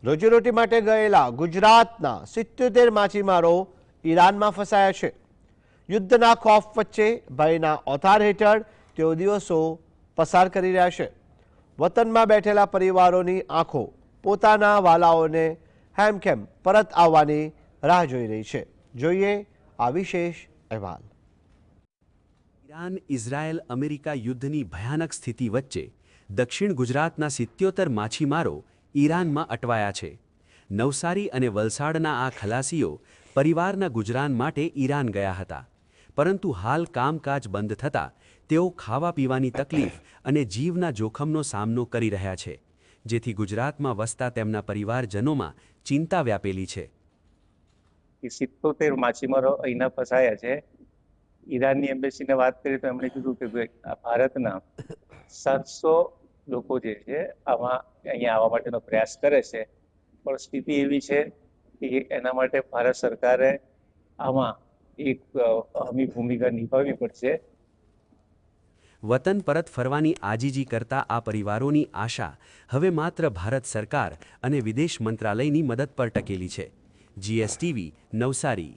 રોજીરોટી માટે ગયેલા ગુજરાતના 77 માછીમારો ઈરાનમાં ફસાયા છે। યુદ્ધના ખૌફ વચ્ચે ભયના ઓથાર હેઠળ તેઓ દિવસો પસાર કરી રહ્યા છે। વતનમાં બેઠેલા પરિવારોની આંખો પોતાના વાલાઓને હેમખેમ પરત આવવાની રાહ જોઈ રહી છે। જોઈએ આ વિશેષ અહેવાલ। ઈરાન ઇઝરાયલ અમેરિકા યુદ્ધની ભયાનક સ્થિતિ વચ્ચે દક્ષિણ ગુજરાતના 77 માછીમારો ઈરાનમાં અટવાયા છે। નવસારી અને વલસાડના આ ખલાસીઓ પરિવારના ગુજરાન માટે ઈરાન ગયા હતા, પરંતુ હાલ કામકાજ બંધ થતાં તેઓ ખાવા પીવાની તકલીફ અને જીવના જોખમનો સામનો કરી રહ્યા છે, જેથી ગુજરાતમાં વસતા તેમના પરિવારજનોમાં ચિંતા વ્યાપેલી છે। 77 માછીમારો અહીંના ફસાયા છે। ઈરાનની એમ્બેસીને વાત કરીએ તો એમણે કીધું કે ભારતના 700 લોકો જે છે આમાં અહીંયા આવવા માટેનો પ્રયાસ કરે છે, પણ સ્થિતિ એવી છે કે એના માટે ભારત સરકારે આમાં એક અહમી ભૂમિકા નિભાવવી પડશે। વતન પરત ફરવાની આજીજી કરતા આ પરિવારોની આશા હવે માત્ર ભારત સરકાર અને વિદેશ મંત્રાલયની મદદ પર ટકેલી છે। GSTV નવસારી।